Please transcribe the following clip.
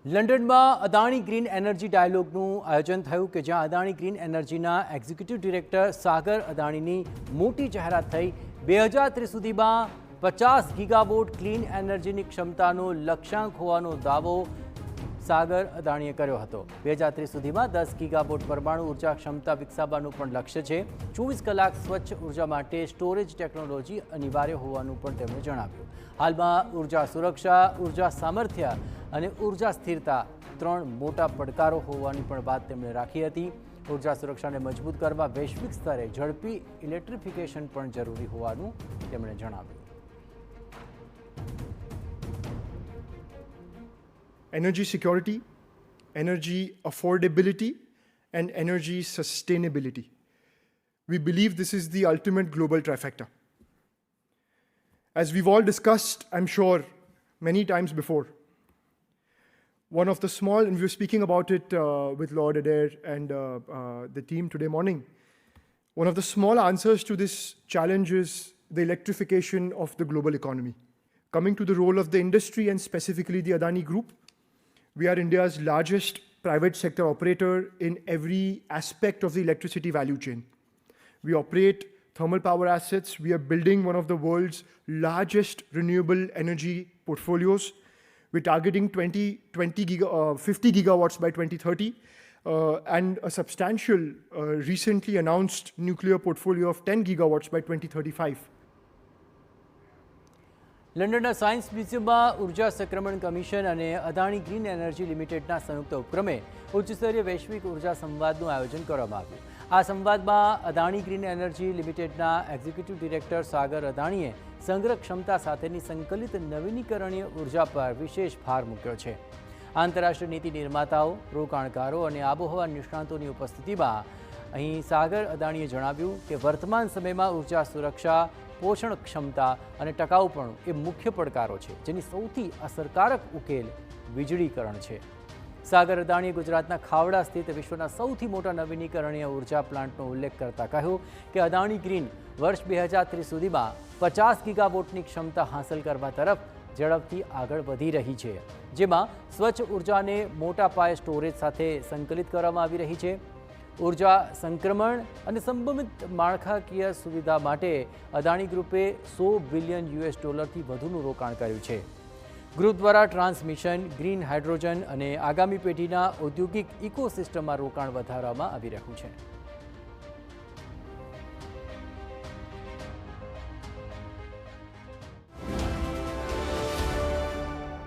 લંડનમાં Adani green energy ડાયલોગનું આયોજન થયું કે જ્યાં અદાણી ગ્રીન એનર્જીના એક્ઝિક્યુટિવ ડિરેક્ટર સાગર અદાણીની મોટી જાહેરાત થઈ। 2030 સુધીમાં 50 ગીગાવોટ ક્લીન એનર્જીની ક્ષમતાનો લક્ષ્યાંક હોવાનો દાવો સાગર અદાણીએ કર્યો હતો। 2030 સુધીમાં 10 ગીગાવોટ પરમાણુ ઉર્જા ક્ષમતા વિકસાવવાનું પણ લક્ષ્ય છે। 24 કલાક સ્વચ્છ ઉર્જા માટે સ્ટોરેજ ટેકનોલોજી અનિવાર્ય હોવાનું પણ તેમણે જણાવ્યું। હાલમાં ઉર્જા સુરક્ષા, ઉર્જા સામર્થ્ય અને ઉર્જા સ્થિરતા ત્રણ મોટા પડકારો હોવાની પણ વાત તેમણે રાખી હતી। ઉર્જા સુરક્ષાને મજબૂત કરવા વૈશ્વિક સ્તરે ઝડપી ઇલેક્ટ્રિફિકેશન પણ જરૂરી હોવાનું તેમણે જણાવ્યું। Energy security, energy affordability, and energy sustainability. We believe this is the ultimate global trifecta. As we've all discussed, I'm sure, many times before, one of the small, and we were speaking about it with Lord Adair and the team today morning, one of the small answers to this challenge is the electrification of the global economy. Coming to the role of the industry and specifically the Adani Group, we are India's largest private sector operator in every aspect of the electricity value chain. We operate thermal power assets. We are building one of the world's largest renewable energy portfolios. We're targeting 50 gigawatts by 2030 and a substantial recently announced nuclear portfolio of 10 gigawatts by 2035. લંડનના science મ્યુઝિયમમાં ઉર્જા સંક્રમણ commission અને Adani green energy લિમિટેડના સંયુક્ત ઉપક્રમે ઉચ્ચસ્તરીય વૈશ્વિક ઉર્જા સંવાદનું આયોજન કરવામાં આવ્યું। આ સંવાદમાં અદાણી ગ્રીન એનર્જી લિમિટેડના એક્ઝિક્યુટિવ ડિરેક્ટર સાગર અદાણીએ સંગ્રહ ક્ષમતા સાથેની સંકલિત નવીનીકરણીય ઉર્જા પર વિશેષ ભાર મૂક્યો છે। આંતરરાષ્ટ્રીય નીતિ નિર્માતાઓ, રોકાણકારો અને આબોહવા નિષ્ણાતોની ઉપસ્થિતિમાં અહીં સાગર અદાણીએ જણાવ્યું કે વર્તમાન સમયમાં ઉર્જા સુરક્ષા, પોષણ ક્ષમતા અને ટકાઉપણું એ મુખ્ય પડકારો છે, જેની સૌથી અસરકારક ઉકેલ વીજળીકરણ છે। સાગર અદાણીએ ગુજરાતના ખાવડા સ્થિત વિશ્વના સૌથી મોટા નવીનીકરણીય ઉર્જા પ્લાન્ટનો ઉલ્લેખ કરતા કહ્યું કે અદાણી ગ્રીન વર્ષ 2030 સુધીમાં 50 ગીગાવોટની ક્ષમતા હાંસલ કરવા તરફ ઝડપથી આગળ વધી રહી છે, જેમાં સ્વચ્છ ઉર્જાને મોટા પાયે સ્ટોરેજ સાથે સંકલિત કરવામાં આવી રહી છે। ઉર્જા સંક્રમણ અને સંભવિત માળખાકીય સુવિધા માટે અદાણી ગ્રુપે $100 બિલિયન થી વધુનું રોકાણ કર્યું છે। ગ્રુપ દ્વારા ટ્રાન્સમિશન, ગ્રીન હાઇડ્રોજન અને આગામી પેઢીના ઔદ્યોગિક ઇકોસિસ્ટમમાં રોકાણ વધારવામાં આવી રહ્યું છે।